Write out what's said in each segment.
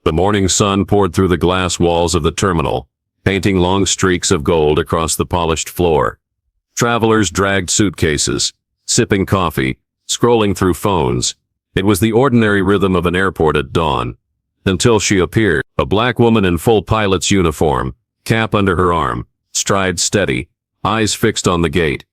The morning sun poured through the glass walls of the terminal, painting long streaks of gold across the polished floor. Travelers dragged suitcases, sipping coffee, scrolling through phones. It was the ordinary rhythm of an airport at dawn. Until she appeared, a black woman in full pilot's uniform, cap under her arm, stride steady, eyes fixed on the gate.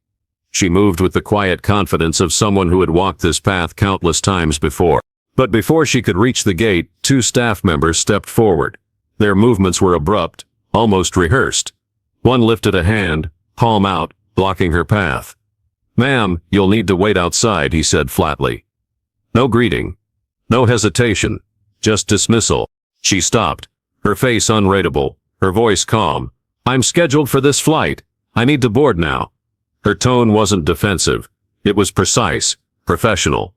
She moved with the quiet confidence of someone who had walked this path countless times before. But before she could reach the gate, two staff members stepped forward. Their movements were abrupt, almost rehearsed. One lifted a hand, palm out, blocking her path. "Ma'am, you'll need to wait outside," he said flatly. No greeting. No hesitation. Just dismissal. She stopped, her face unreadable, her voice calm. "I'm scheduled for this flight. I need to board now." Her tone wasn't defensive. It was precise, professional.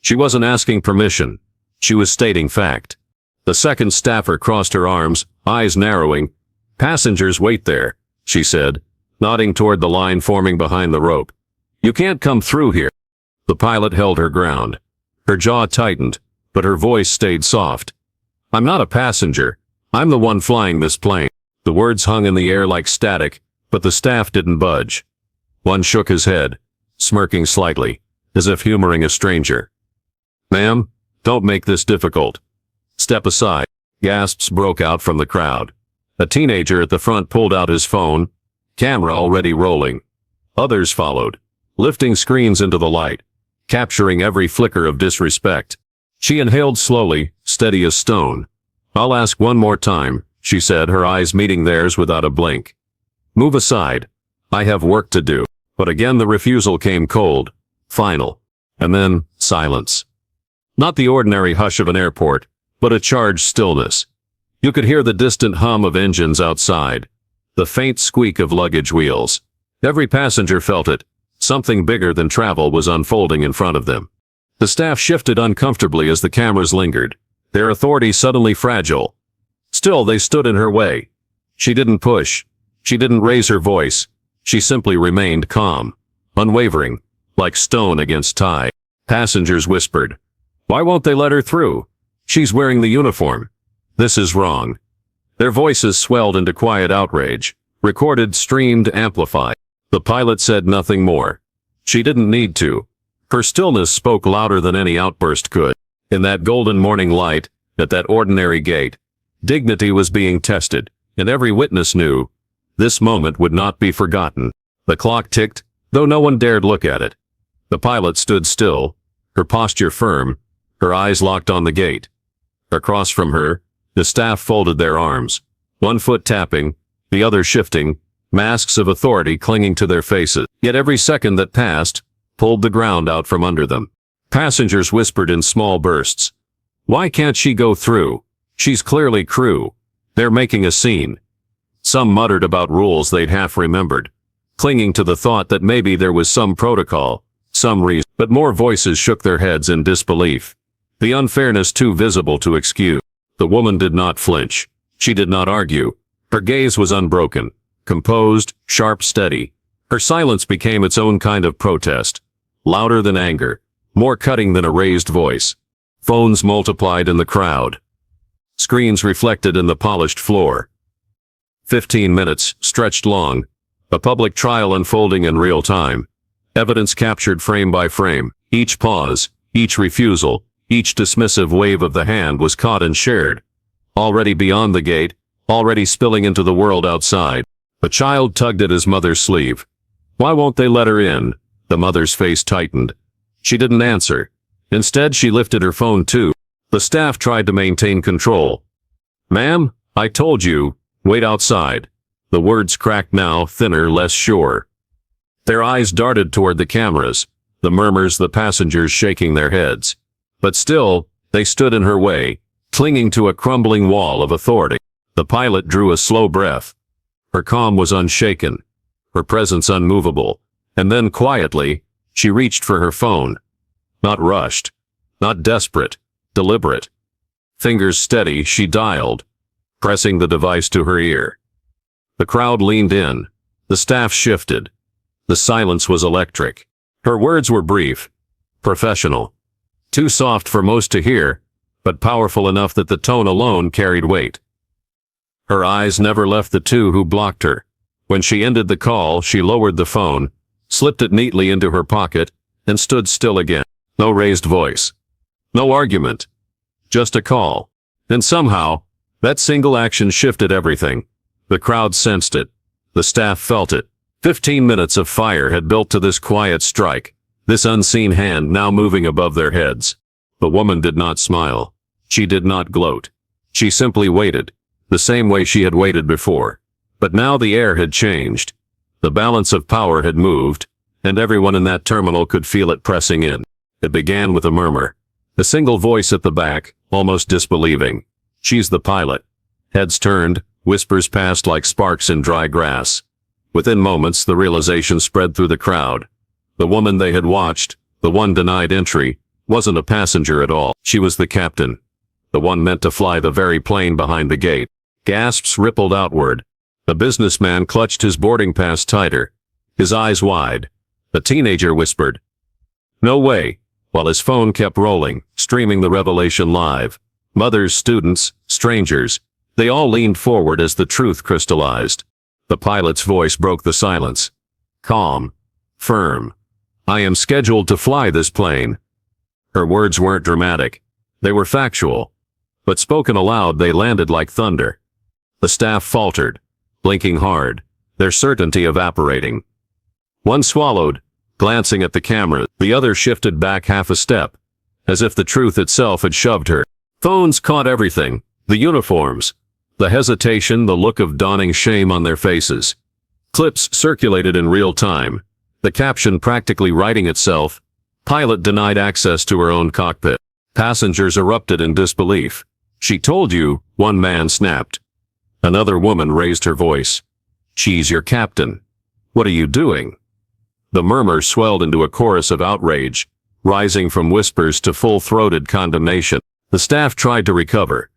She wasn't asking permission. She was stating fact. The second staffer crossed her arms, eyes narrowing. "Passengers wait there," she said, nodding toward the line forming behind the rope. "You can't come through here." The pilot held her ground. Her jaw tightened, but her voice stayed soft. "I'm not a passenger. I'm the one flying this plane." The words hung in the air like static, but the staff didn't budge. One shook his head, smirking slightly, as if humoring a stranger. "Ma'am, don't make this difficult. Step aside." Gasps broke out from the crowd. A teenager at the front pulled out his phone, camera already rolling. Others followed, lifting screens into the light, capturing every flicker of disrespect. She inhaled slowly, steady as stone. "I'll ask one more time," she said, her eyes meeting theirs without a blink. "Move aside. I have work to do." But again the refusal came cold, final, and then silence. Not the ordinary hush of an airport, but a charged stillness. You could hear the distant hum of engines outside, the faint squeak of luggage wheels. Every passenger felt it. Something bigger than travel was unfolding in front of them. The staff shifted uncomfortably as the cameras lingered, their authority suddenly fragile. Still they stood in her way. She didn't push. She didn't raise her voice. She simply remained calm, unwavering, like stone against tide. Passengers whispered, "Why won't they let her through? She's wearing the uniform. This is wrong." Their voices swelled into quiet outrage, recorded, streamed, amplified. The pilot said nothing more. She didn't need to. Her stillness spoke louder than any outburst could. In that golden morning light, at that ordinary gate, dignity was being tested, and every witness knew this moment would not be forgotten. The clock ticked, though no one dared look at it. The pilot stood still, her posture firm, her eyes locked on the gate. Across from her, the staff folded their arms, one foot tapping, the other shifting, masks of authority clinging to their faces. Yet every second that passed pulled the ground out from under them. Passengers whispered in small bursts, "Why can't she go through? She's clearly crew. They're making a scene." Some muttered about rules they'd half remembered, clinging to the thought that maybe there was some protocol, some reason. But more voices shook their heads in disbelief, the unfairness too visible to excuse. The woman did not flinch. She did not argue. Her gaze was unbroken, composed, sharp, steady. Her silence became its own kind of protest, louder than anger, more cutting than a raised voice. Phones multiplied in the crowd. Screens reflected in the polished floor. 15 minutes stretched long, a public trial unfolding in real time. Evidence captured frame by frame. Each pause, each refusal, each dismissive wave of the hand was caught and shared. Already beyond the gate, already spilling into the world outside. A child tugged at his mother's sleeve. "Why won't they let her in?" The mother's face tightened. She didn't answer. Instead, she lifted her phone too. The staff tried to maintain control. "Ma'am, I told you, wait outside." The words cracked now, thinner, less sure. Their eyes darted toward the cameras, the murmurs, the passengers shaking their heads. But still, they stood in her way, clinging to a crumbling wall of authority. The pilot drew a slow breath. Her calm was unshaken, her presence unmovable, and then quietly, she reached for her phone. Not rushed, not desperate, deliberate. Fingers steady, she dialed, pressing the device to her ear. The crowd leaned in. The staff shifted. The silence was electric. Her words were brief, professional, too soft for most to hear, but powerful enough that the tone alone carried weight. Her eyes never left the two who blocked her. When she ended the call, she lowered the phone, slipped it neatly into her pocket, and stood still again. No raised voice. No argument. Just a call. And somehow, that single action shifted everything. The crowd sensed it. The staff felt it. 15 minutes of fire had built to this quiet strike, this unseen hand now moving above their heads. The woman did not smile. She did not gloat. She simply waited, the same way she had waited before. But now the air had changed. The balance of power had moved, and everyone in that terminal could feel it pressing in. It began with a murmur. A single voice at the back, almost disbelieving. "She's the pilot." Heads turned, whispers passed like sparks in dry grass. Within moments, the realization spread through the crowd. The woman they had watched, the one denied entry, wasn't a passenger at all. She was the captain. The one meant to fly the very plane behind the gate. Gasps rippled outward. The businessman clutched his boarding pass tighter, his eyes wide. A teenager whispered, "No way," while his phone kept rolling, streaming the revelation live. Mothers, students, strangers, they all leaned forward as the truth crystallized. The pilot's voice broke the silence. Calm. Firm. "I am scheduled to fly this plane." Her words weren't dramatic. They were factual. But spoken aloud, they landed like thunder. The staff faltered, blinking hard, their certainty evaporating. One swallowed, glancing at the camera. The other shifted back half a step, as if the truth itself had shoved her. Phones caught everything. The uniforms, the hesitation, the look of dawning shame on their faces. Clips circulated in real time, the caption practically writing itself. Pilot denied access to her own cockpit. Passengers erupted in disbelief. "She told you," one man snapped. Another woman raised her voice. "She's your captain. What are you doing?" The murmur swelled into a chorus of outrage, rising from whispers to full-throated condemnation. The staff tried to recover.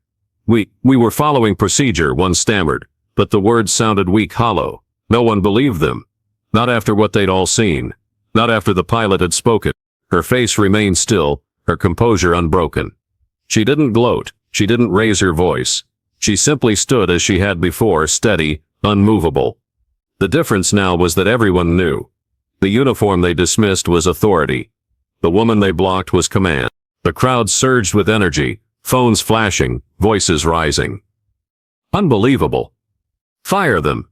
We were following procedure," one stammered, but the words sounded weak, hollow. No one believed them. Not after what they'd all seen. Not after the pilot had spoken. Her face remained still, her composure unbroken. She didn't gloat. She didn't raise her voice. She simply stood as she had before, steady, unmovable. The difference now was that everyone knew. The uniform they dismissed was authority. The woman they blocked was command. The crowd surged with energy, phones flashing, voices rising. Unbelievable. Fire them.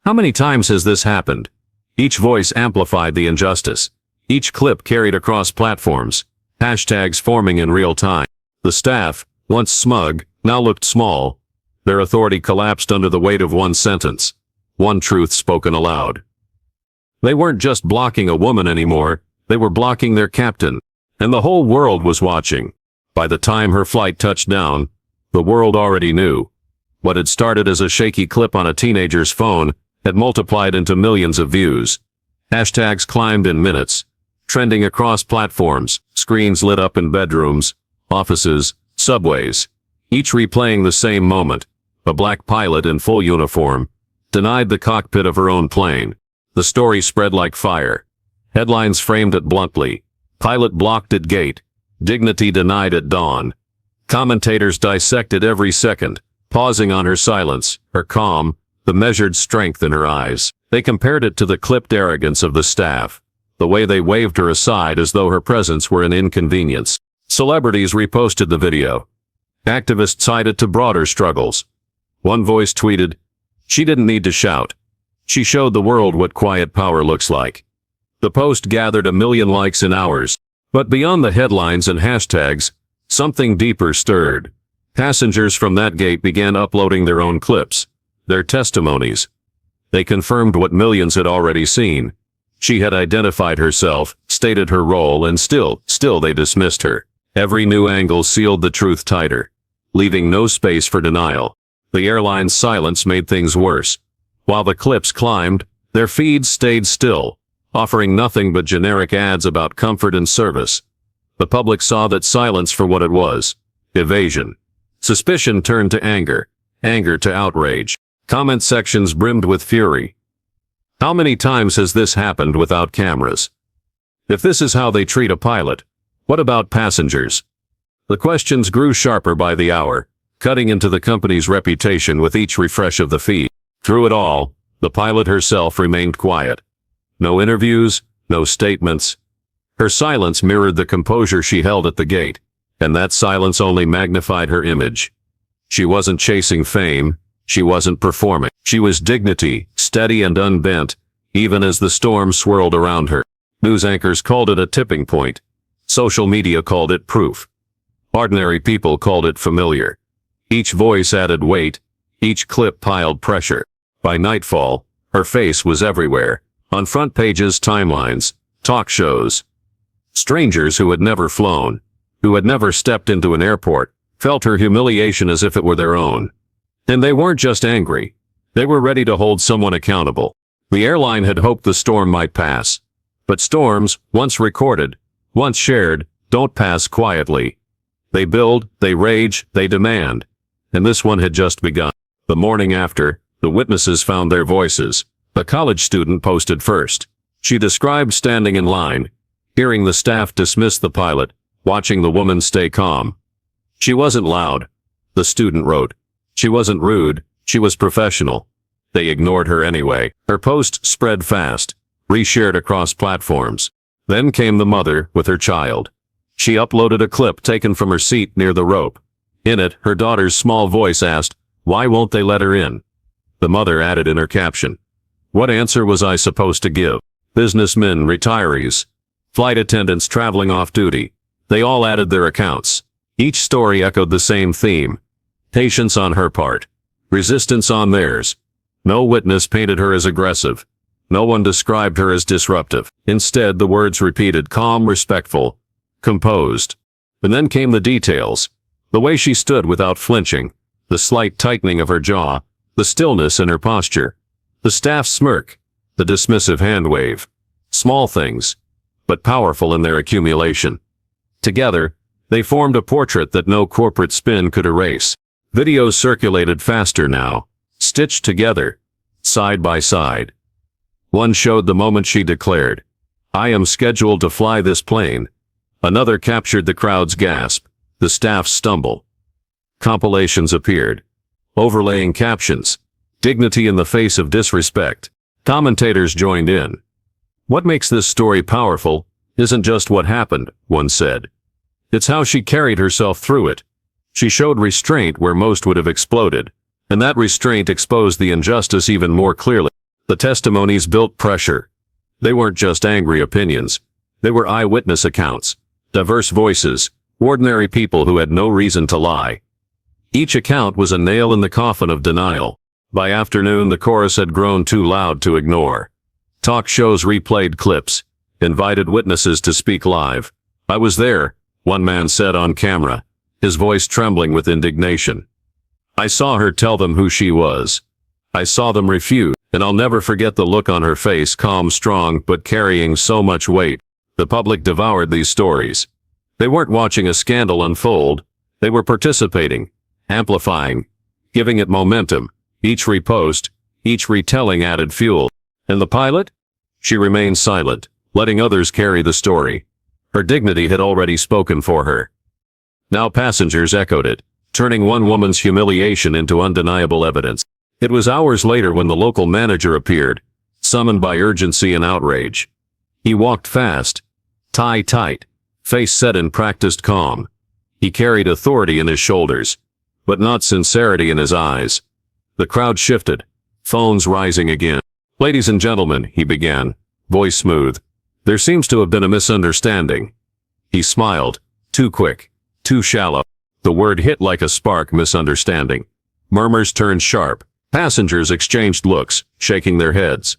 How many times has this happened? Each voice amplified the injustice. Each clip carried across platforms, hashtags forming in real time. The staff, once smug, now looked small. Their authority collapsed under the weight of one sentence, one truth spoken aloud. They weren't just blocking a woman anymore, they were blocking their captain, and the whole world was watching. By the time her flight touched down, the world already knew. What had started as a shaky clip on a teenager's phone had multiplied into millions of views. Hashtags climbed in minutes, trending across platforms, screens lit up in bedrooms, offices, subways, each replaying the same moment. A black pilot in full uniform denied the cockpit of her own plane. The story spread like fire. Headlines framed it bluntly. Pilot blocked at gate. Dignity denied at dawn. Commentators dissected every second, pausing on her silence, her calm, the measured strength in her eyes. They compared it to the clipped arrogance of the staff, the way they waved her aside as though her presence were an inconvenience. Celebrities reposted the video. Activists tied it to broader struggles. One voice tweeted, "She didn't need to shout. She showed the world what quiet power looks like." The post gathered 1 million likes in hours. But beyond the headlines and hashtags, something deeper stirred. Passengers from that gate began uploading their own clips, their testimonies. They confirmed what millions had already seen. She had identified herself, stated her role, and still they dismissed her. Every new angle sealed the truth tighter, leaving no space for denial. The airline's silence made things worse. While the clips climbed, their feeds stayed still, offering nothing but generic ads about comfort and service. The public saw that silence for what it was: evasion. Suspicion turned to anger, anger to outrage. Comment sections brimmed with fury. How many times has this happened without cameras? If this is how they treat a pilot, what about passengers? The questions grew sharper by the hour, cutting into the company's reputation with each refresh of the feed. Through it all, the pilot herself remained quiet. No interviews, no statements. Her silence mirrored the composure she held at the gate, and that silence only magnified her image. She wasn't chasing fame, she wasn't performing. She was dignity, steady and unbent, even as the storm swirled around her. News anchors called it a tipping point. Social media called it proof. Ordinary people called it familiar. Each voice added weight, each clip piled pressure. By nightfall, her face was everywhere, on front pages, timelines, talk shows. Strangers who had never flown, who had never stepped into an airport, felt her humiliation as if it were their own. And they weren't just angry. They were ready to hold someone accountable. The airline had hoped the storm might pass. But storms, once recorded, once shared, don't pass quietly. They build, they rage, they demand. And this one had just begun. The morning after, the witnesses found their voices. A college student posted first. She described standing in line, hearing the staff dismiss the pilot, watching the woman stay calm. She wasn't loud, the student wrote. She wasn't rude, she was professional. They ignored her anyway. Her post spread fast, reshared across platforms. Then came the mother with her child. She uploaded a clip taken from her seat near the rope. In it, her daughter's small voice asked, "Why won't they let her in?" The mother added in her caption, "What answer was I supposed to give?" Businessmen, retirees, flight attendants traveling off duty. They all added their accounts. Each story echoed the same theme. Patience on her part. Resistance on theirs. No witness painted her as aggressive. No one described her as disruptive. Instead, the words repeated: calm, respectful, composed. And then came the details. The way she stood without flinching. The slight tightening of her jaw. The stillness in her posture. The staff's smirk. The dismissive hand wave. Small things, but powerful in their accumulation. Together, they formed a portrait that no corporate spin could erase. Videos circulated faster now, stitched together, side by side. One showed the moment she declared, "I am scheduled to fly this plane." Another captured the crowd's gasp, the staff's stumble. Compilations appeared, overlaying captions, dignity in the face of disrespect. Commentators joined in. "What makes this story powerful isn't just what happened," one said. "It's how she carried herself through it. She showed restraint where most would have exploded, and that restraint exposed the injustice even more clearly." The testimonies built pressure. They weren't just angry opinions. They were eyewitness accounts, diverse voices, ordinary people who had no reason to lie. Each account was a nail in the coffin of denial. By afternoon, the chorus had grown too loud to ignore. Talk shows replayed clips, invited witnesses to speak live. "I was there," one man said on camera, his voice trembling with indignation. "I saw her tell them who she was. I saw them refuse, and I'll never forget the look on her face, calm, strong, but carrying so much weight." The public devoured these stories. They weren't watching a scandal unfold. They were participating, amplifying, giving it momentum. Each repost, each retelling added fuel. And the pilot? She remained silent, letting others carry the story. Her dignity had already spoken for her. Now passengers echoed it, turning one woman's humiliation into undeniable evidence. It was hours later when the local manager appeared, summoned by urgency and outrage. He walked fast, tie tight, face set in practiced calm. He carried authority in his shoulders, but not sincerity in his eyes. The crowd shifted, phones rising again. "Ladies and gentlemen," he began, voice smooth, "there seems to have been a misunderstanding." He smiled, too quick, too shallow. The word hit like a spark. Misunderstanding. Murmurs turned sharp. Passengers exchanged looks, shaking their heads.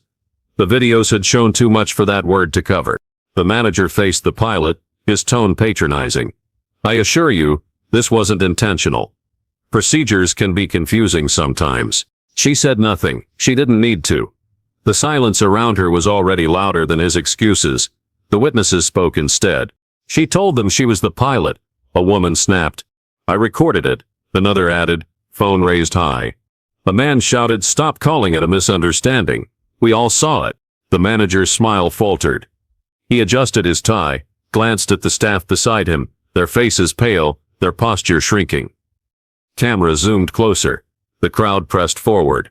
The videos had shown too much for that word to cover. The manager faced the pilot, his tone patronizing. "I assure you, this wasn't intentional. Procedures can be confusing sometimes." She said nothing. She didn't need to. The silence around her was already louder than his excuses. The witnesses spoke instead. She told them she was the pilot. A woman snapped, "I recorded it." Another added, phone raised high. A man shouted, "Stop calling it a misunderstanding. We all saw it." The manager's smile faltered. He adjusted his tie, glanced at the staff beside him, their faces pale, their posture shrinking. Camera zoomed closer. The crowd pressed forward.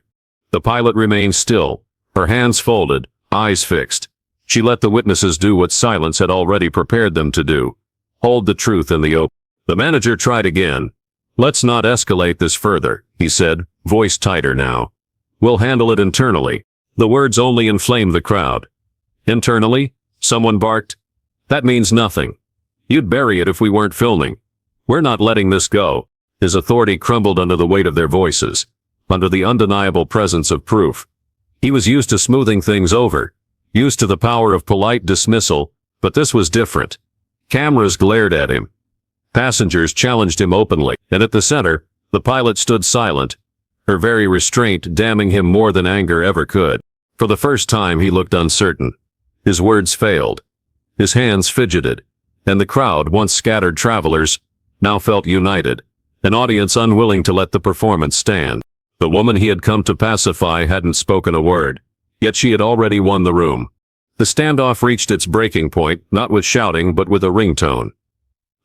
The pilot remained still, her hands folded, eyes fixed. She let the witnesses do what silence had already prepared them to do. Hold the truth in the open. The manager tried again. "Let's not escalate this further," he said, voice tighter now. "We'll handle it internally." The words only inflamed the crowd. "Internally?" someone barked. "That means nothing. You'd bury it if we weren't filming. We're not letting this go." His authority crumbled under the weight of their voices, under the undeniable presence of proof. He was used to smoothing things over, used to the power of polite dismissal, but this was different. Cameras glared at him. Passengers challenged him openly, and at the center, the pilot stood silent, her very restraint damning him more than anger ever could. For the first time he looked uncertain. His words failed. His hands fidgeted, and the crowd, once scattered travelers, now felt united, an audience unwilling to let the performance stand. The woman he had come to pacify hadn't spoken a word, yet she had already won the room. The standoff reached its breaking point, not with shouting but with a ringtone.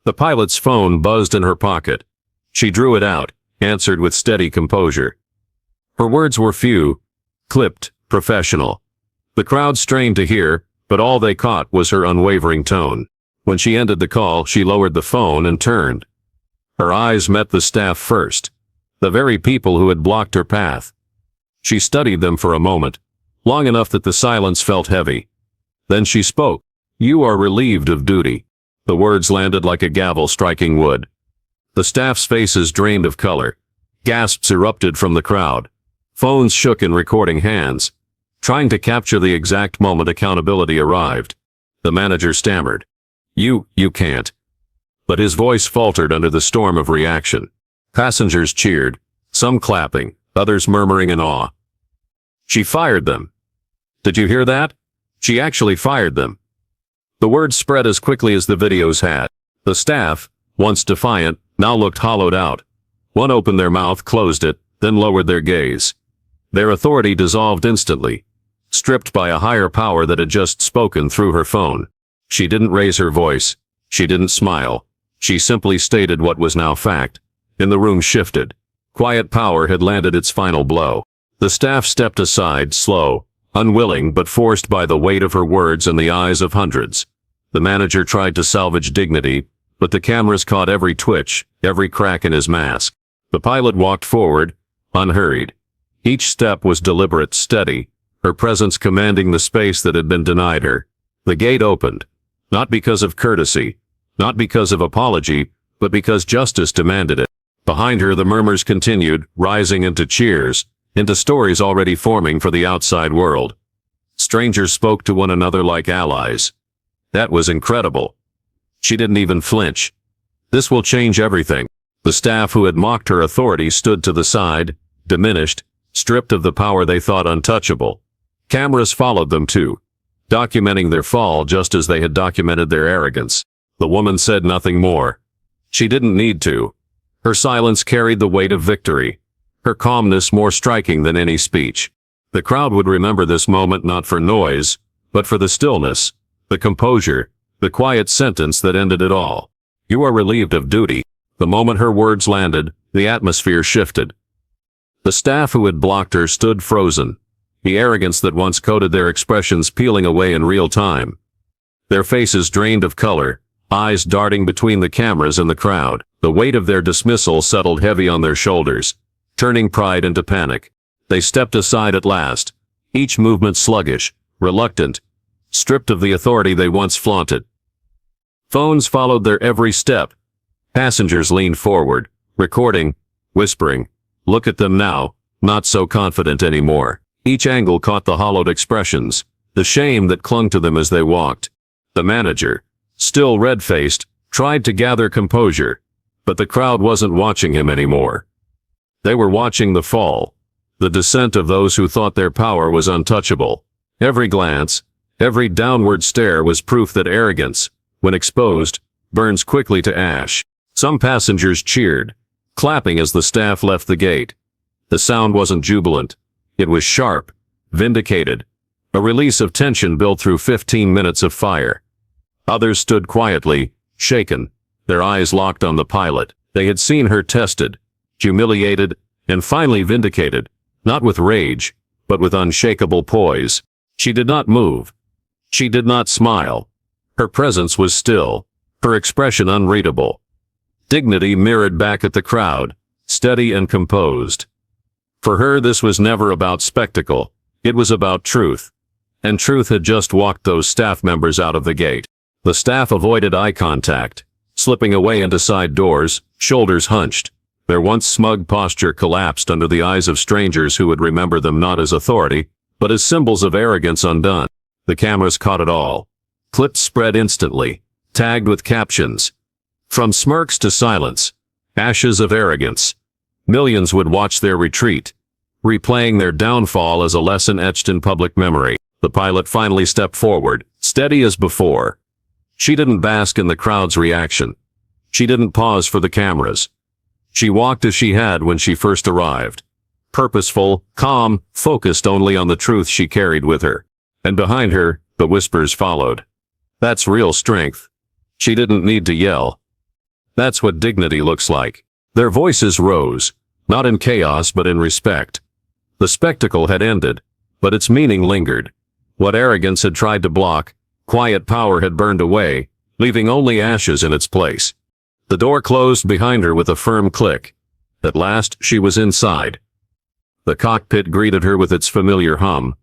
The pilot's phone buzzed in her pocket. She drew it out, answered with steady composure. Her words were few, clipped, professional. The crowd strained to hear, but all they caught was her unwavering tone. When she ended the call, she lowered the phone and turned. Her eyes met the staff first, the very people who had blocked her path. She studied them for a moment, long enough that the silence felt heavy. Then she spoke. "You are relieved of duty." The words landed like a gavel striking wood. The staff's faces drained of color. Gasps erupted from the crowd. Phones shook in recording hands, trying to capture the exact moment accountability arrived. The manager stammered. You can't." But his voice faltered under the storm of reaction. Passengers cheered, some clapping, others murmuring in awe. "She fired them. Did you hear that? She actually fired them." The words spread as quickly as the videos had. The staff, once defiant, now looked hollowed out. One opened their mouth, closed it, then lowered their gaze. Their authority dissolved instantly, stripped by a higher power that had just spoken through her phone. She didn't raise her voice. She didn't smile. She simply stated what was now fact. And the room shifted. Quiet power had landed its final blow. The staff stepped aside, slow, unwilling but forced by the weight of her words and the eyes of hundreds. The manager tried to salvage dignity, but the cameras caught every twitch, every crack in his mask. The pilot walked forward, unhurried. Each step was deliberate, steady, her presence commanding the space that had been denied her. The gate opened, not because of courtesy, not because of apology, but because justice demanded it. Behind her the murmurs continued, rising into cheers, into stories already forming for the outside world. Strangers spoke to one another like allies. That was incredible. She didn't even flinch. This will change everything. The staff who had mocked her authority stood to the side, diminished, stripped of the power they thought untouchable. Cameras followed them too, documenting their fall just as they had documented their arrogance. The woman said nothing more. She didn't need to. Her silence carried the weight of victory, her calmness more striking than any speech. The crowd would remember this moment not for noise, but for the stillness, the composure, the quiet sentence that ended it all. "You are relieved of duty." The moment her words landed, the atmosphere shifted. The staff who had blocked her stood frozen, the arrogance that once coded their expressions peeling away in real time. Their faces drained of color, eyes darting between the cameras and the crowd. The weight of their dismissal settled heavy on their shoulders, turning pride into panic. They stepped aside at last, each movement sluggish, reluctant, stripped of the authority they once flaunted. Phones followed their every step. Passengers leaned forward, recording, whispering. Look at them now, not so confident anymore. Each angle caught the hollowed expressions, the shame that clung to them as they walked. The manager, still red-faced, tried to gather composure, but the crowd wasn't watching him anymore. They were watching the fall, the descent of those who thought their power was untouchable. Every glance, every downward stare was proof that arrogance, when exposed, burns quickly to ash. Some passengers cheered, clapping as the staff left the gate. The sound wasn't jubilant. It was sharp, vindicated, a release of tension built through 15 minutes of fire. Others stood quietly, shaken, their eyes locked on the pilot. They had seen her tested, humiliated, and finally vindicated, not with rage, but with unshakable poise. She did not move. She did not smile. Her presence was still, her expression unreadable. Dignity mirrored back at the crowd, steady and composed. For her, this was never about spectacle. It was about truth. And truth had just walked those staff members out of the gate. The staff avoided eye contact, slipping away into side doors, shoulders hunched. Their once smug posture collapsed under the eyes of strangers who would remember them not as authority, but as symbols of arrogance undone. The cameras caught it all. Clips spread instantly, tagged with captions. From smirks to silence, ashes of arrogance. Millions would watch their retreat, replaying their downfall as a lesson etched in public memory. The pilot finally stepped forward, steady as before. She didn't bask in the crowd's reaction. She didn't pause for the cameras. She walked as she had when she first arrived. Purposeful, calm, focused only on the truth she carried with her. And behind her, the whispers followed. That's real strength. She didn't need to yell. That's what dignity looks like. Their voices rose, not in chaos but in respect. The spectacle had ended, but its meaning lingered. What arrogance had tried to block, quiet power had burned away, leaving only ashes in its place. The door closed behind her with a firm click. At last, she was inside. The cockpit greeted her with its familiar hum.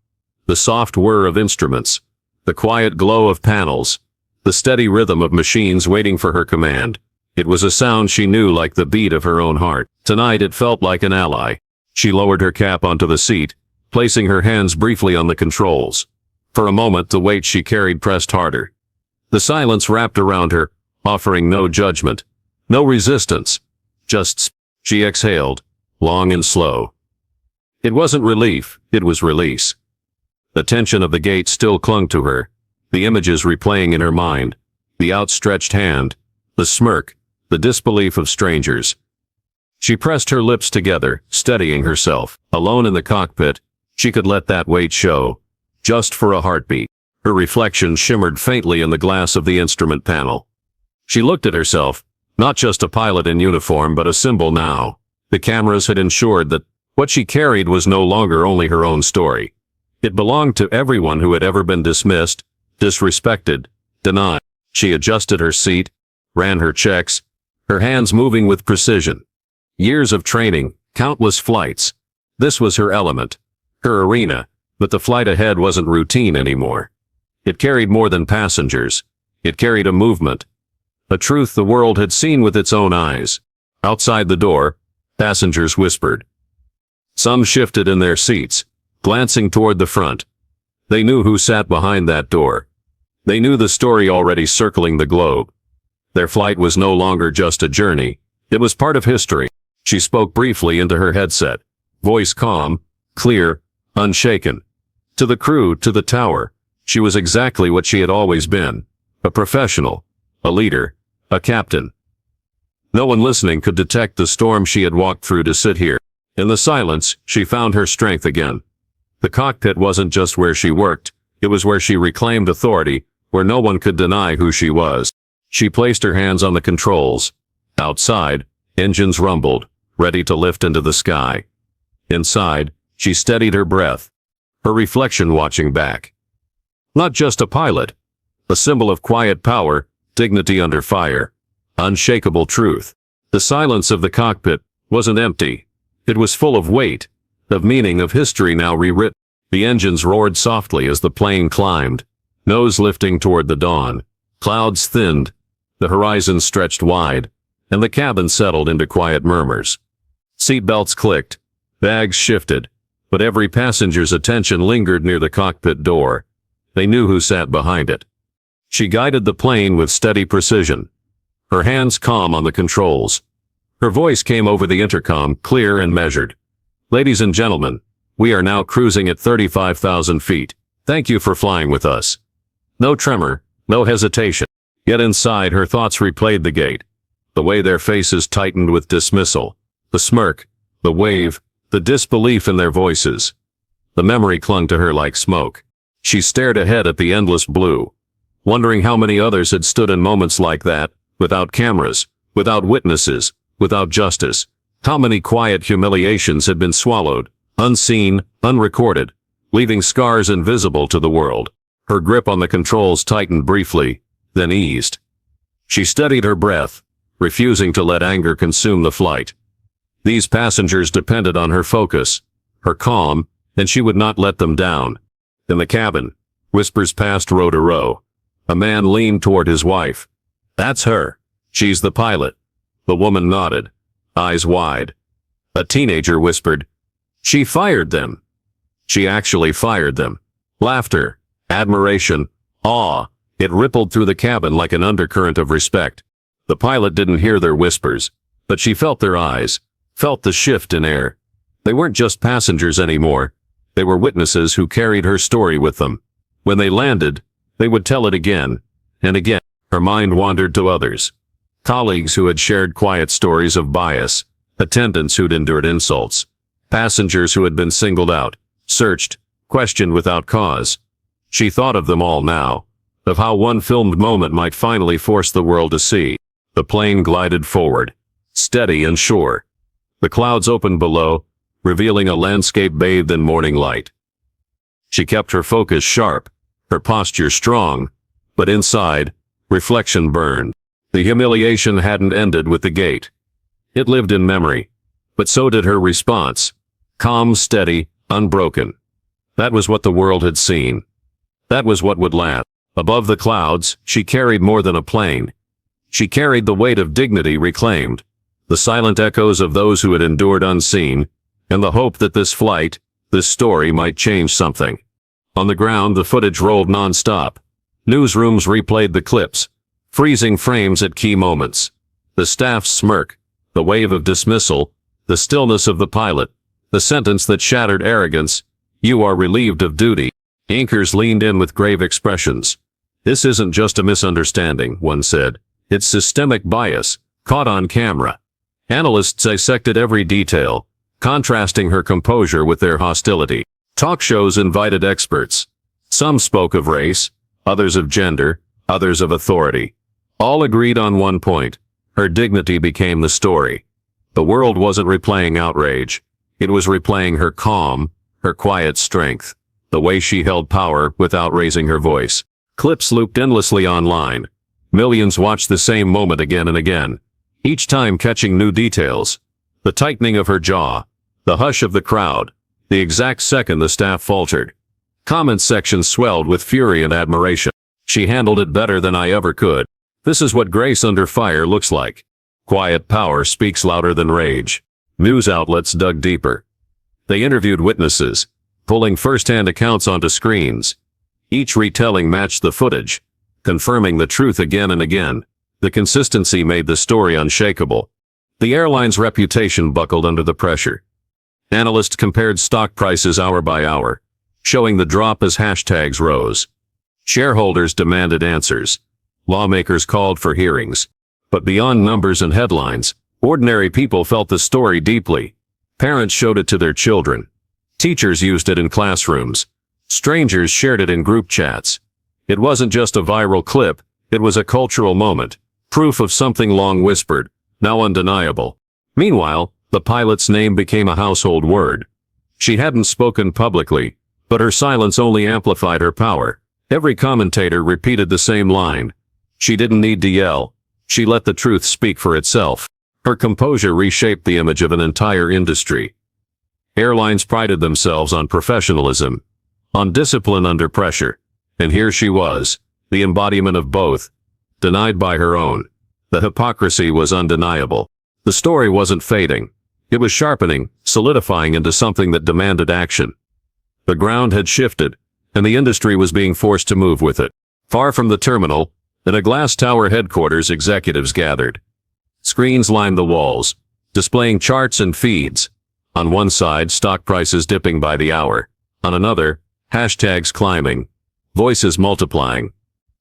The soft whir of instruments, the quiet glow of panels, the steady rhythm of machines waiting for her command. It was a sound she knew like the beat of her own heart. Tonight it felt like an ally. She lowered her cap onto the seat, placing her hands briefly on the controls. For a moment the weight she carried pressed harder. The silence wrapped around her, offering no judgment, no resistance. She exhaled, long and slow. It wasn't relief, it was release. The tension of the gate still clung to her, the images replaying in her mind, the outstretched hand, the smirk, the disbelief of strangers. She pressed her lips together, steadying herself. Alone in the cockpit, she could let that weight show, just for a heartbeat. Her reflection shimmered faintly in the glass of the instrument panel. She looked at herself, not just a pilot in uniform but a symbol now. The cameras had ensured that what she carried was no longer only her own story. It belonged to everyone who had ever been dismissed, disrespected, denied. She adjusted her seat, ran her checks, her hands moving with precision. Years of training, countless flights. This was her element, her arena, but the flight ahead wasn't routine anymore. It carried more than passengers. It carried a movement, a truth the world had seen with its own eyes. Outside the door, passengers whispered. Some shifted in their seats, glancing toward the front. They knew who sat behind that door. They knew the story already circling the globe. Their flight was no longer just a journey. It was part of history. She spoke briefly into her headset, voice calm, clear, unshaken. To the crew, to the tower, she was exactly what she had always been, a professional, a leader, a captain. No one listening could detect the storm she had walked through to sit here. In the silence, she found her strength again. The cockpit wasn't just where she worked, it was where she reclaimed authority, where no one could deny who she was. She placed her hands on the controls. Outside, engines rumbled, ready to lift into the sky. Inside, she steadied her breath, her reflection watching back. Not just a pilot, a symbol of quiet power, dignity under fire, unshakable truth. The silence of the cockpit wasn't empty. It was full of weight, of meaning, of history now rewritten. The engines roared softly as the plane climbed, nose lifting toward the dawn. Clouds thinned, the horizon stretched wide, and the cabin settled into quiet murmurs. Seatbelts clicked, bags shifted, but every passenger's attention lingered near the cockpit door. They knew who sat behind it. She guided the plane with steady precision, her hands calm on the controls. Her voice came over the intercom, clear and measured. Ladies and gentlemen, we are now cruising at 35,000 feet. Thank you for flying with us. No tremor, no hesitation. Yet inside, her thoughts replayed the gate, the way their faces tightened with dismissal, the smirk, the wave, the disbelief in their voices. The memory clung to her like smoke. She stared ahead at the endless blue, wondering how many others had stood in moments like that, without cameras, without witnesses, without justice. How many quiet humiliations had been swallowed, unseen, unrecorded, leaving scars invisible to the world. Her grip on the controls tightened briefly, then eased. She steadied her breath, refusing to let anger consume the flight. These passengers depended on her focus, her calm, and she would not let them down. In the cabin, whispers passed row to row. A man leaned toward his wife. "That's her. She's the pilot." The woman nodded, eyes wide. A teenager whispered, "She fired them." She actually fired them. Laughter, admiration, awe, it rippled through the cabin like an undercurrent of respect. The pilot didn't hear their whispers, but she felt their eyes, felt the shift in air. They weren't just passengers anymore. They were witnesses who carried her story with them. When they landed, they would tell it again and again. Her mind wandered to others. Colleagues who had shared quiet stories of bias, attendants who'd endured insults, passengers who had been singled out, searched, questioned without cause. She thought of them all now, of how one filmed moment might finally force the world to see. The plane glided forward, steady and sure. The clouds opened below, revealing a landscape bathed in morning light. She kept her focus sharp, her posture strong, but inside, reflection burned. The humiliation hadn't ended with the gate. It lived in memory, but so did her response. Calm, steady, unbroken. That was what the world had seen. That was what would last. Above the clouds, she carried more than a plane. She carried the weight of dignity reclaimed, the silent echoes of those who had endured unseen, and the hope that this flight, this story might change something. On the ground, the footage rolled non-stop. Newsrooms replayed the clips, freezing frames at key moments. The staff's smirk, the wave of dismissal, the stillness of the pilot, the sentence that shattered arrogance, "You are relieved of duty." Anchors leaned in with grave expressions. "This isn't just a misunderstanding," one said. "It's systemic bias, caught on camera." Analysts dissected every detail, contrasting her composure with their hostility. Talk shows invited experts. Some spoke of race, others of gender, others of authority. All agreed on one point: her dignity became the story. The world wasn't replaying outrage. It was replaying her calm, her quiet strength, the way she held power without raising her voice. Clips looped endlessly online. Millions watched the same moment again and again, each time catching new details. The tightening of her jaw, the hush of the crowd, the exact second the staff faltered. Comment sections swelled with fury and admiration. "She handled it better than I ever could. This is what grace under fire looks like." Quiet power speaks louder than rage. News outlets dug deeper. They interviewed witnesses, pulling first-hand accounts onto screens. Each retelling matched the footage, confirming the truth again and again. The consistency made the story unshakable. The airline's reputation buckled under the pressure. Analysts compared stock prices hour by hour, showing the drop as hashtags rose. Shareholders demanded answers. Lawmakers called for hearings. But beyond numbers and headlines, ordinary people felt the story deeply. Parents showed it to their children. Teachers used it in classrooms. Strangers shared it in group chats. It wasn't just a viral clip, it was a cultural moment, proof of something long whispered, now undeniable. Meanwhile, the pilot's name became a household word. She hadn't spoken publicly, but her silence only amplified her power. Every commentator repeated the same line. She didn't need to yell. She let the truth speak for itself. Her composure reshaped the image of an entire industry. Airlines prided themselves on professionalism, on discipline under pressure. And here she was, the embodiment of both, denied by her own. The hypocrisy was undeniable. The story wasn't fading. It was sharpening, solidifying into something that demanded action. The ground had shifted, and the industry was being forced to move with it. Far from the terminal, in a glass tower headquarters, executives gathered. Screens lined the walls, displaying charts and feeds. On one side, stock prices dipping by the hour. On another, hashtags climbing, voices multiplying.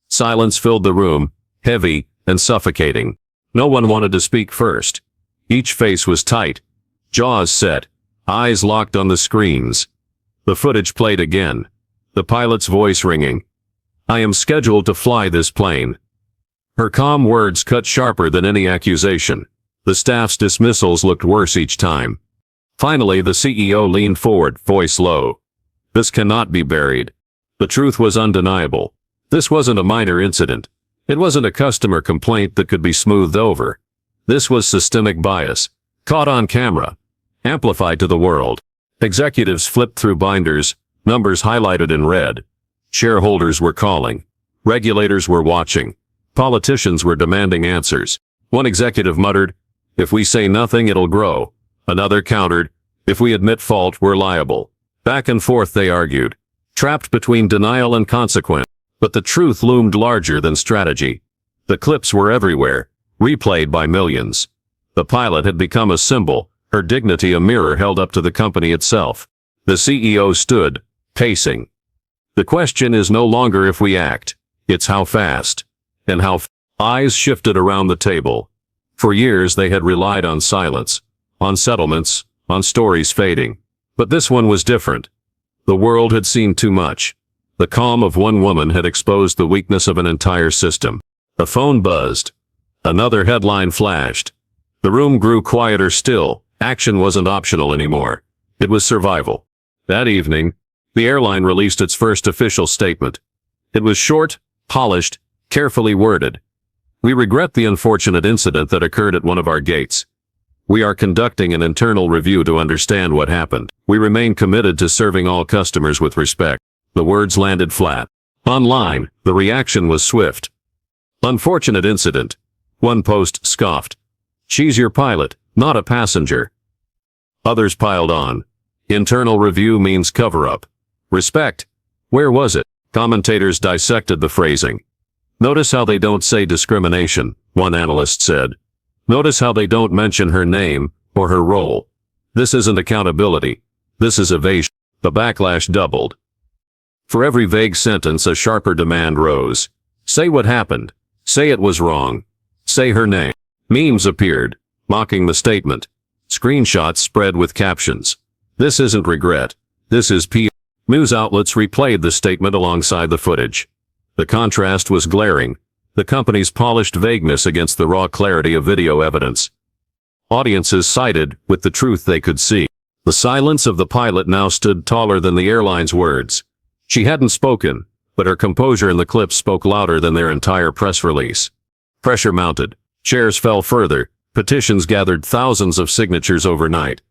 Silence filled the room, heavy and suffocating. No one wanted to speak first. Each face was tight, jaws set, eyes locked on the screens. The footage played again, the pilot's voice ringing. "I am scheduled to fly this plane." Her calm words cut sharper than any accusation. The staff's dismissals looked worse each time. Finally, the CEO leaned forward, voice low. This cannot be buried. The truth was undeniable. This wasn't a minor incident. It wasn't a customer complaint that could be smoothed over. This was systemic bias, caught on camera, amplified to the world. Executives flipped through binders, numbers highlighted in red. Shareholders were calling. Regulators were watching. Politicians were demanding answers. One executive muttered, "If we say nothing, it'll grow." Another countered, "If we admit fault, we're liable." Back and forth they argued, trapped between denial and consequence. But the truth loomed larger than strategy. The clips were everywhere, replayed by millions. The pilot had become a symbol, her dignity a mirror held up to the company itself. The CEO stood, pacing. The question is no longer if we act, it's how fast. And how eyes shifted around the table. For years they had relied on silence, on settlements, on stories fading. But this one was different. The world had seen too much. The calm of one woman had exposed the weakness of an entire system. A phone buzzed. Another headline flashed. The room grew quieter still. Action wasn't optional anymore. It was survival. That evening, the airline released its first official statement. It was short, polished, carefully worded. We regret the unfortunate incident that occurred at one of our gates. We are conducting an internal review to understand what happened. We remain committed to serving all customers with respect. The words landed flat. Online, the reaction was swift. Unfortunate incident. One post scoffed. She's your pilot, not a passenger. Others piled on. Internal review means cover-up. Respect. Where was it? Commentators dissected the phrasing. Notice how they don't say discrimination, one analyst said. Notice how they don't mention her name or her role. This isn't accountability. This is evasion. The backlash doubled. For every vague sentence, a sharper demand rose. Say what happened. Say it was wrong. Say her name. Memes appeared, mocking the statement. Screenshots spread with captions. This isn't regret. This is PR. News outlets replayed the statement alongside the footage. The contrast was glaring. The company's polished vagueness against the raw clarity of video evidence. Audiences sided with the truth they could see. The silence of the pilot now stood taller than the airline's words. She hadn't spoken, but her composure in the clips spoke louder than their entire press release. Pressure mounted. Chairs fell further. Petitions gathered thousands of signatures overnight.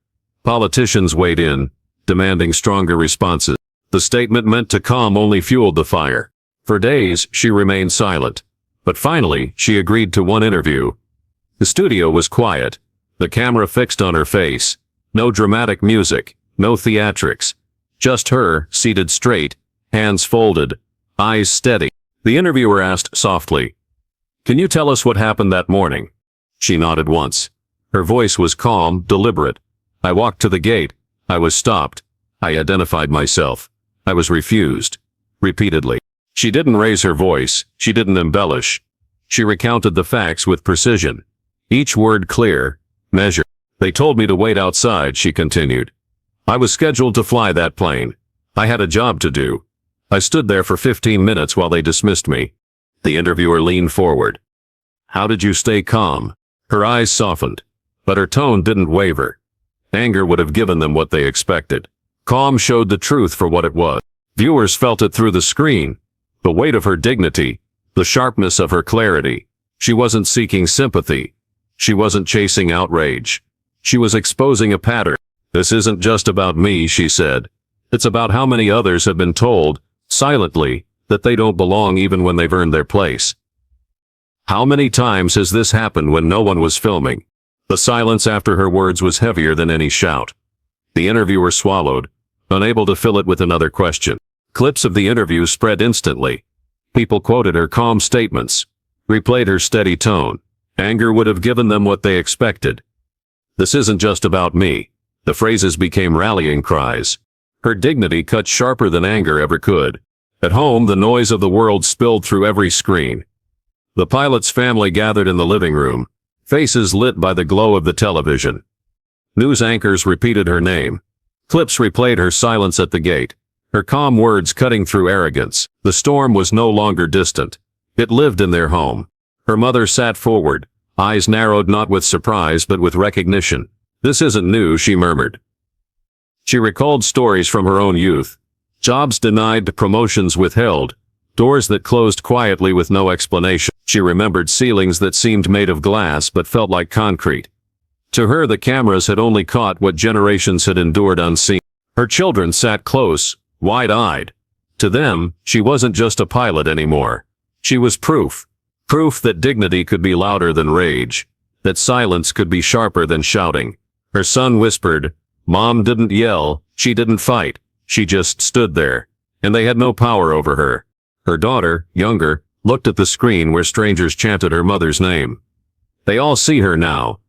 Politicians weighed in, demanding stronger responses. The statement meant to calm only fueled the fire. For days, she remained silent. But finally, she agreed to one interview. The studio was quiet. The camera fixed on her face. No dramatic music, no theatrics. Just her, seated straight, hands folded, eyes steady. The interviewer asked softly, "Can you tell us what happened that morning?" She nodded once. Her voice was calm, deliberate. "I walked to the gate. I was stopped. I identified myself. I was refused." Repeatedly. She didn't raise her voice. She didn't embellish. She recounted the facts with precision. Each word clear, measured. "They told me to wait outside," she continued. "I was scheduled to fly that plane. I had a job to do. I stood there for 15 minutes while they dismissed me." The interviewer leaned forward. "How did you stay calm?" Her eyes softened, but her tone didn't waver. Anger would have given them what they expected. Calm showed the truth for what it was. Viewers felt it through the screen. The weight of her dignity, the sharpness of her clarity. She wasn't seeking sympathy. She wasn't chasing outrage. She was exposing a pattern. "This isn't just about me," she said. "It's about how many others have been told, silently, that they don't belong even when they've earned their place. How many times has this happened when no one was filming?" The silence after her words was heavier than any shout. The interviewer swallowed, unable to fill it with another question. Clips of the interview spread instantly. People quoted her calm statements, replayed her steady tone. Anger would have given them what they expected. "This isn't just about me." The phrases became rallying cries. Her dignity cut sharper than anger ever could. At home, the noise of the world spilled through every screen. The pilot's family gathered in the living room, faces lit by the glow of the television. News anchors repeated her name. Clips replayed her silence at the gate, her calm words cutting through arrogance. The storm was no longer distant. It lived in their home. Her mother sat forward, eyes narrowed not with surprise but with recognition. "This isn't new," she murmured. She recalled stories from her own youth. Jobs denied, promotions withheld, doors that closed quietly with no explanation. She remembered ceilings that seemed made of glass but felt like concrete. To her, the cameras had only caught what generations had endured unseen. Her children sat close, wide-eyed. To them, she wasn't just a pilot anymore. She was proof. Proof that dignity could be louder than rage, that silence could be sharper than shouting. Her son whispered, "Mom didn't yell, she didn't fight, she just stood there," and they had no power over her. Her daughter, younger, looked at the screen where strangers chanted her mother's name. They all see her now.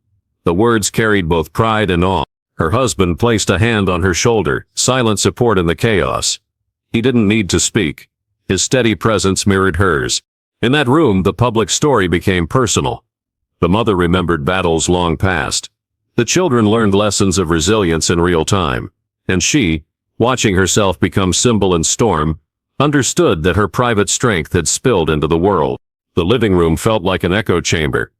The words carried both pride and awe. Her husband placed a hand on her shoulder, silent support in the chaos. He didn't need to speak. His steady presence mirrored hers. In that room, the public story became personal. The mother remembered battles long past. The children learned lessons of resilience in real time. And she, watching herself become symbol in storm, understood that her private strength had spilled into the world. The living room felt like an echo chamber.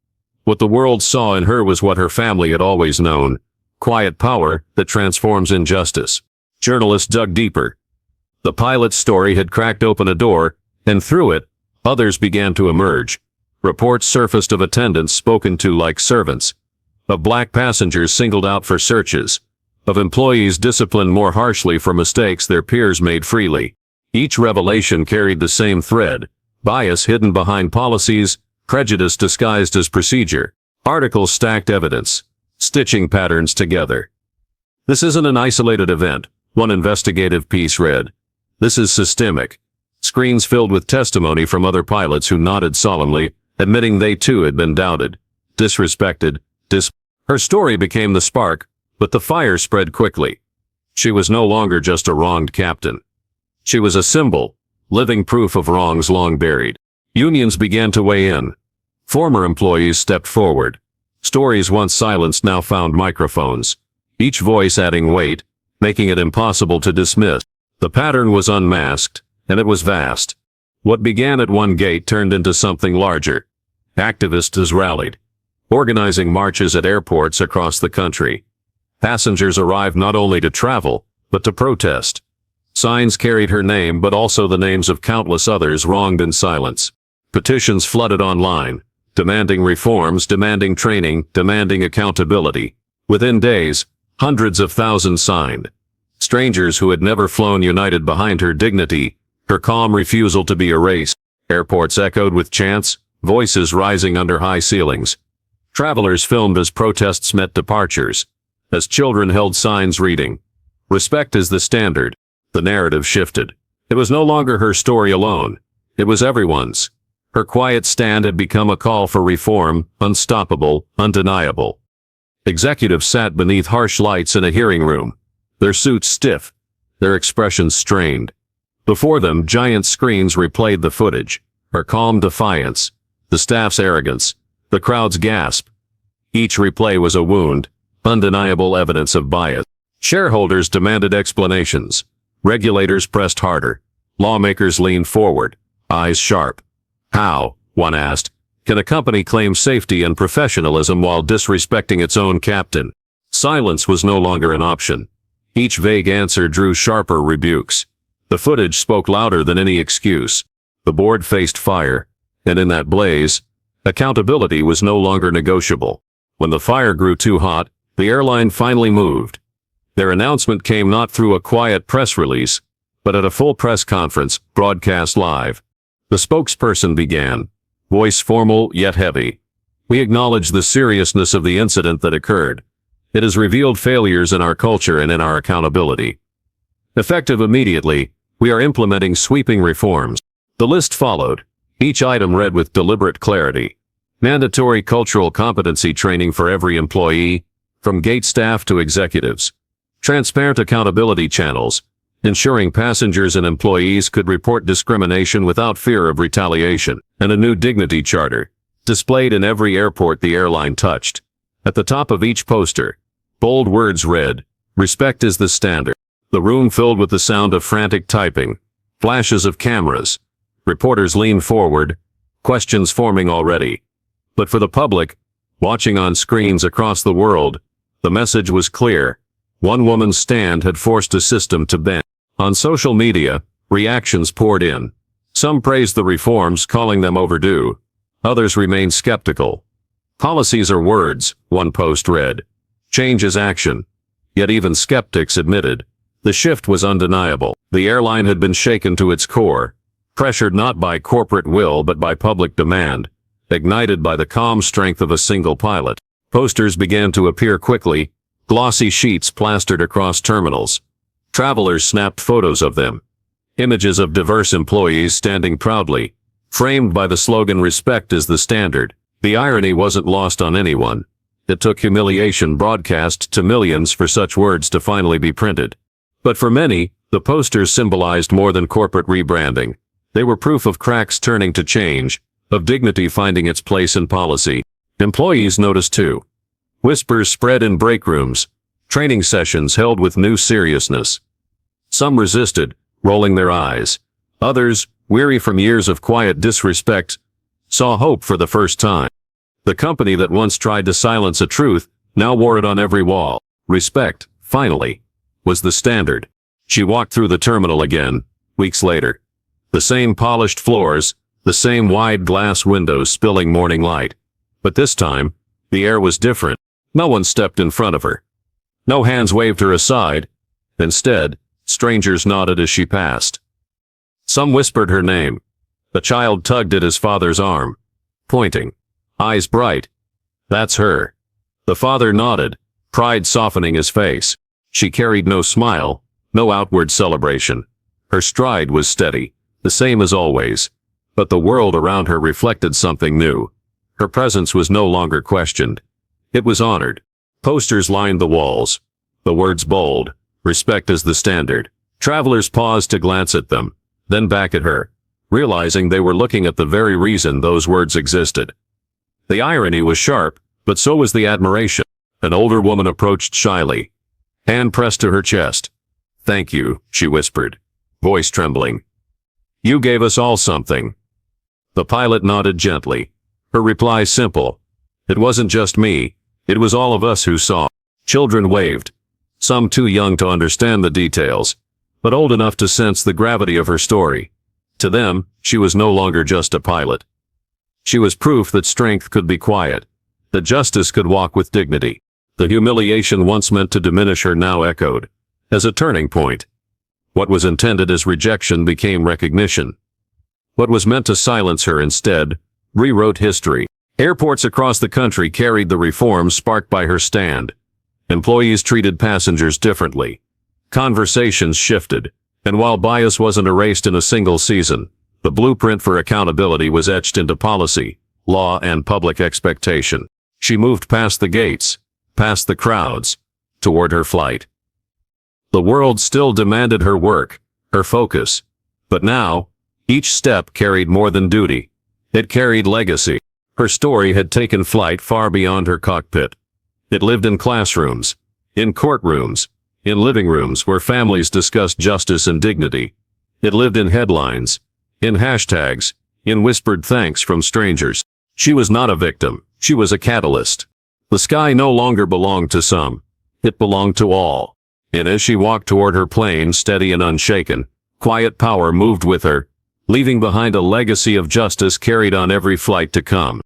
What the world saw in her was what her family had always known: quiet power that transforms injustice. Journalists dug deeper. The pilot's story had cracked open a door, and through it, others began to emerge. Reports surfaced of attendants spoken to like servants, of black passengers singled out for searches, of employees disciplined more harshly for mistakes their peers made freely. Each revelation carried the same thread: bias hidden behind policies, prejudice disguised as procedure. Articles stacked evidence, stitching patterns together. "This isn't an isolated event," one investigative piece read. "This is systemic." Screens filled with testimony from other pilots who nodded solemnly, admitting they too had been doubted, disrespected, Her story became the spark, but the fire spread quickly. She was no longer just a wronged captain. She was a symbol, living proof of wrongs long buried. Unions began to weigh in. Former employees stepped forward. Stories once silenced now found microphones, each voice adding weight, making it impossible to dismiss. The pattern was unmasked, and it was vast. What began at one gate turned into something larger. Activists rallied, organizing marches at airports across the country. Passengers arrived not only to travel, but to protest. Signs carried her name, but also the names of countless others wronged in silence. Petitions flooded online, demanding reforms, demanding training, demanding accountability. Within days, hundreds of thousands signed. Strangers who had never flown united behind her dignity, her calm refusal to be erased. Airports echoed with chants, voices rising under high ceilings. Travelers filmed as protests met departures, as children held signs reading, "Respect is the standard." The narrative shifted. It was no longer her story alone. It was everyone's. Her quiet stand had become a call for reform, unstoppable, undeniable. Executives sat beneath harsh lights in a hearing room, their suits stiff, their expressions strained. Before them, giant screens replayed the footage, her calm defiance, the staff's arrogance, the crowd's gasp. Each replay was a wound, undeniable evidence of bias. Shareholders demanded explanations. Regulators pressed harder. Lawmakers leaned forward, eyes sharp. How, one asked, can a company claim safety and professionalism while disrespecting its own captain? Silence was no longer an option. Each vague answer drew sharper rebukes. The footage spoke louder than any excuse. The board faced fire, and in that blaze, accountability was no longer negotiable. When the fire grew too hot, the airline finally moved. Their announcement came not through a quiet press release, but at a full press conference, broadcast live. The spokesperson began, voice formal yet heavy. "We acknowledge the seriousness of the incident that occurred. It has revealed failures in our culture and in our accountability. Effective immediately, we are implementing sweeping reforms." The list followed, each item read with deliberate clarity. Mandatory cultural competency training for every employee, from gate staff to executives. Transparent accountability channels, ensuring passengers and employees could report discrimination without fear of retaliation. And a new dignity charter, displayed in every airport the airline touched. At the top of each poster, bold words read, "Respect is the standard." The room filled with the sound of frantic typing, flashes of cameras. Reporters leaned forward, questions forming already. But for the public, watching on screens across the world, the message was clear. One woman's stand had forced a system to bend. On social media, reactions poured in. Some praised the reforms, calling them overdue. Others remained skeptical. Policies are words, one post read. Change is action. Yet even skeptics admitted the shift was undeniable. The airline had been shaken to its core, pressured not by corporate will but by public demand, ignited by the calm strength of a single pilot. Posters began to appear quickly, glossy sheets plastered across terminals. Travelers snapped photos of them. Images of diverse employees standing proudly, framed by the slogan "Respect is the standard." The irony wasn't lost on anyone. It took humiliation broadcast to millions for such words to finally be printed. But for many, the posters symbolized more than corporate rebranding. They were proof of cracks turning to change, of dignity finding its place in policy. Employees noticed too. Whispers spread in break rooms, training sessions held with new seriousness. Some resisted, rolling their eyes. Others, weary from years of quiet disrespect, saw hope for the first time. The company that once tried to silence a truth now wore it on every wall. Respect, finally, was the standard. She walked through the terminal again, weeks later. The same polished floors, the same wide glass windows spilling morning light. But this time, the air was different. No one stepped in front of her. No hands waved her aside. Instead, strangers nodded as she passed. Some whispered her name. The child tugged at his father's arm, pointing, eyes bright. "That's her." The father nodded, pride softening his face. She carried no smile, no outward celebration. Her stride was steady, the same as always. But the world around her reflected something new. Her presence was no longer questioned. It was honored. Posters lined the walls. The words bold, "Respect is the standard." Travelers paused to glance at them, then back at her, realizing they were looking at the very reason those words existed. The irony was sharp, but so was the admiration. An older woman approached shyly, hand pressed to her chest. "Thank you," she whispered, voice trembling. "You gave us all something." The pilot nodded gently. Her reply simple. "It wasn't just me, it was all of us who saw." Children waved, some too young to understand the details, but old enough to sense the gravity of her story. To them, she was no longer just a pilot. She was proof that strength could be quiet, that justice could walk with dignity. The humiliation once meant to diminish her now echoed, as a turning point. What was intended as rejection became recognition. What was meant to silence her instead rewrote history. Airports across the country carried the reforms sparked by her stand. Employees treated passengers differently. Conversations shifted, and while bias wasn't erased in a single season, the blueprint for accountability was etched into policy, law, and public expectation. She moved past the gates, past the crowds, toward her flight. The world still demanded her work, her focus. But now, each step carried more than duty. It carried legacy. Her story had taken flight far beyond her cockpit. It lived in classrooms, in courtrooms, in living rooms where families discussed justice and dignity. It lived in headlines, in hashtags, in whispered thanks from strangers. She was not a victim, she was a catalyst. The sky no longer belonged to some, it belonged to all. And as she walked toward her plane, steady and unshaken, quiet power moved with her, leaving behind a legacy of justice carried on every flight to come.